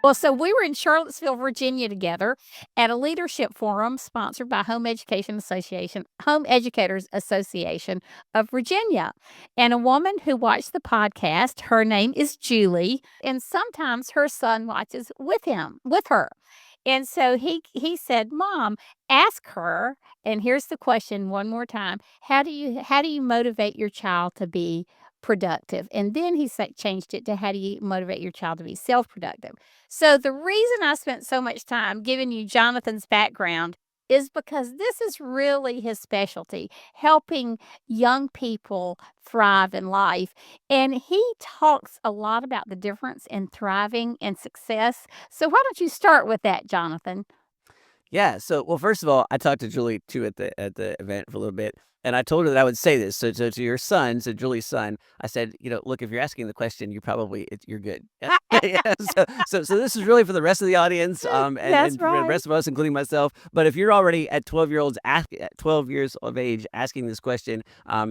Well, so we were in Charlottesville, Virginia together at a leadership forum sponsored by Home Educators Association of Virginia. And a woman who watched the podcast, her name is Julie, and sometimes her son watches with her. And so he said, "Mom, ask her." And here's the question one more time: how do you motivate your child to be productive? And then changed it to how do you motivate your child to be self productive? So the reason I spent so much time giving you Jonathan's background is because this is really his specialty, helping young people thrive in life. And he talks a lot about the difference in thriving and success. So why don't you start with that, Jonathan? Yeah. So, well, first of all, I talked to Julie too at the event for a little bit, and I told her that I would say this. So to your son, to Julie's son, I said, look, if you're asking the question, you're good. Yeah. So this is really for the rest of the audience, That's and for the right. rest of us, including myself. But if you're already at 12 years of age, asking this question,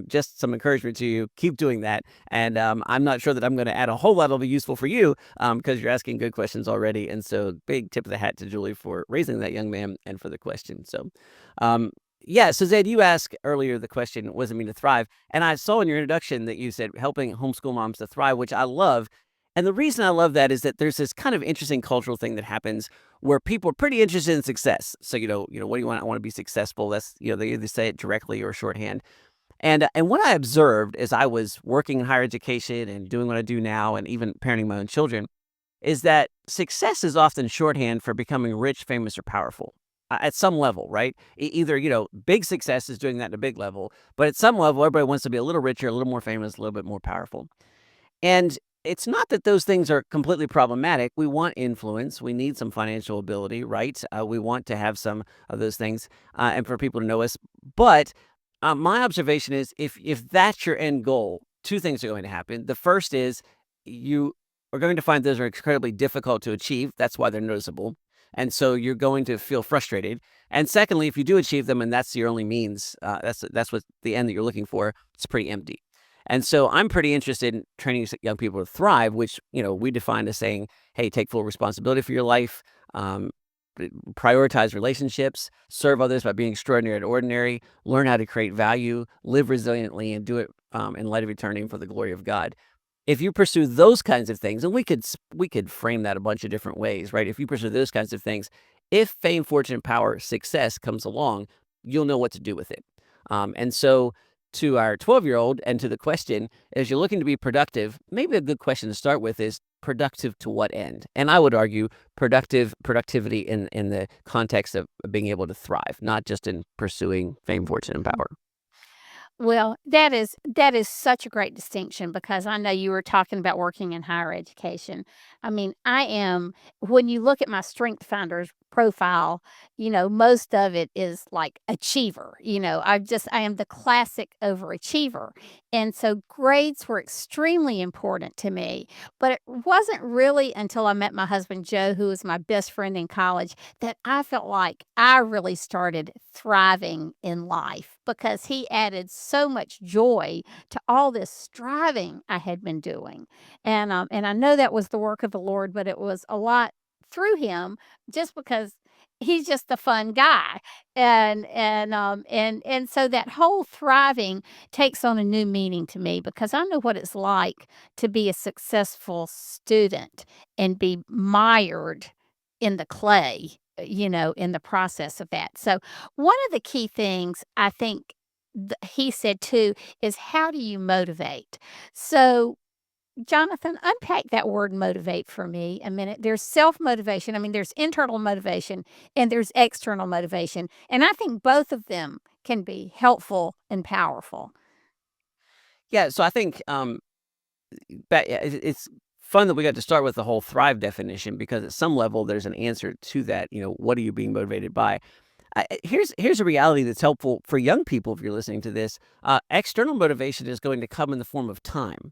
just some encouragement to you. Keep doing that, and I'm not sure that I'm going to add a whole lot that'll be useful for you, because you're asking good questions already. And so, big tip of the hat to Julie for raising that young man and for the question. So, um, yeah. So, Zed, you asked earlier the question, what does it mean to thrive? And I saw in your introduction that you said helping homeschool moms to thrive, which I love. And the reason I love that is that there's this kind of interesting cultural thing that happens where people are pretty interested in success. So, what do you want? I want to be successful. That's, they either say it directly or shorthand. And what I observed as I was working in higher education and doing what I do now and even parenting my own children is that success is often shorthand for becoming rich, famous, or powerful at some level, right? Either, big success is doing that at a big level, but at some level, everybody wants to be a little richer, a little more famous, a little bit more powerful. And it's not that those things are completely problematic. We want influence. We need some financial ability, right? We want to have some of those things and for people to know us. But my observation is if that's your end goal, two things are going to happen. The first is you are going to find those are incredibly difficult to achieve. That's why they're noticeable. And so you're going to feel frustrated. And secondly, if you do achieve them and that's your only means, that's what the end that you're looking for, it's pretty empty. And so I'm pretty interested in training young people to thrive, which, we define as saying, hey, take full responsibility for your life, prioritize relationships, serve others by being extraordinary and ordinary, learn how to create value, live resiliently, and do it in light of eternity for the glory of God. If you pursue those kinds of things, and we could frame that a bunch of different ways, right? If you pursue those kinds of things, if fame, fortune, power, success comes along, you'll know what to do with it. And so, to our 12-year-old and to the question, as you're looking to be productive, maybe a good question to start with is productive to what end? And I would argue productivity in the context of being able to thrive, not just in pursuing fame, fortune, and power. Well, that is such a great distinction because I know you were talking about working in higher education. I mean, I am when you look at my Strength Finders profile, most of it is like achiever. I am the classic overachiever. And so grades were extremely important to me. But it wasn't really until I met my husband Joe, who was my best friend in college, that I felt like I really started thriving in life because he added so much joy to all this striving I had been doing. And I know that was the work of the Lord, but it was a lot through him just because he's just a fun guy. And so that whole thriving takes on a new meaning to me because I know what it's like to be a successful student and be mired in the clay, in the process of that. So, one of the key things I think he said too is how do you motivate? So, Jonathan, unpack that word motivate for me a minute. There's self motivation. I mean, there's internal motivation and there's external motivation. And I think both of them can be helpful and powerful. Yeah, so I think but yeah, it's fun that we got to start with the whole thrive definition because at some level there's an answer to that. What are you being motivated by? Here's a reality that's helpful for young people if you're listening to this. External motivation is going to come in the form of time.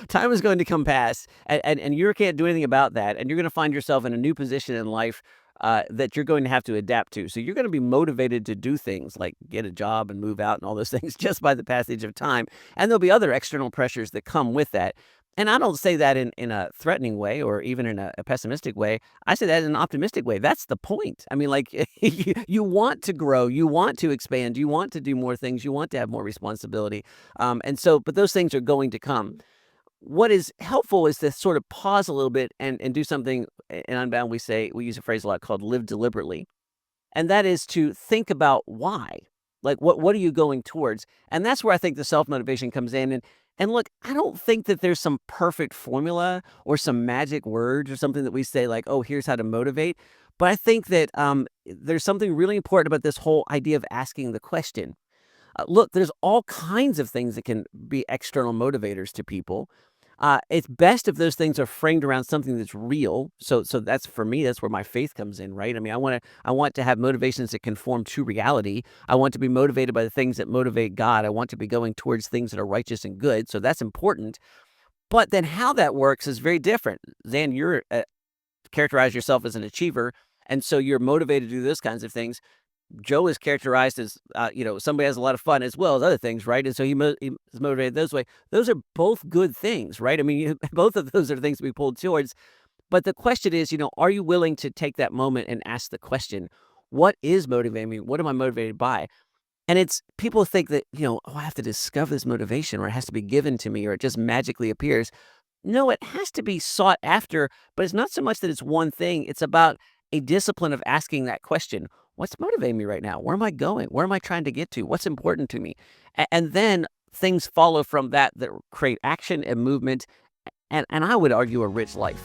Time is going to come past, and you can't do anything about that. And you're going to find yourself in a new position in life that you're going to have to adapt to. So you're going to be motivated to do things like get a job and move out and all those things just by the passage of time. And there'll be other external pressures that come with that. And I don't say that in a threatening way or even in a pessimistic way. I say that in an optimistic way. That's the point. I mean, like, you want to grow, you want to expand, you want to do more things, you want to have more responsibility. And so, but those things are going to come. What is helpful is to sort of pause a little bit and do something in Unbound. We use a phrase a lot called live deliberately. And that is to think about why. Like, what are you going towards? And that's where I think the self-motivation comes in. And look, I don't think that there's some perfect formula or some magic words or something that we say like, "Oh, here's how to motivate." But I think that there's something really important about this whole idea of asking the question. Look, there's all kinds of things that can be external motivators to people. It's best if those things are framed around something that's real. So that's for me. That's where my faith comes in, right? I mean, I want to have motivations that conform to reality. I want to be motivated by the things that motivate God. I want to be going towards things that are righteous and good. So that's important. But then how that works is very different. Zan, you're characterize yourself as an achiever, and so you're motivated to do those kinds of things. Joe is characterized as, somebody has a lot of fun as well as other things, right? And so he is motivated those way. Those are both good things, right? I mean, both of those are things to be pulled towards. But the question is, are you willing to take that moment and ask the question, what is motivating me? What am I motivated by? And it's people think that, oh, I have to discover this motivation or it has to be given to me or it just magically appears. No, it has to be sought after, but it's not so much that it's one thing. It's about a discipline of asking that question. What's motivating me right now? Where am I going? Where am I trying to get to? What's important to me? And then things follow from that create action and movement and I would argue a rich life.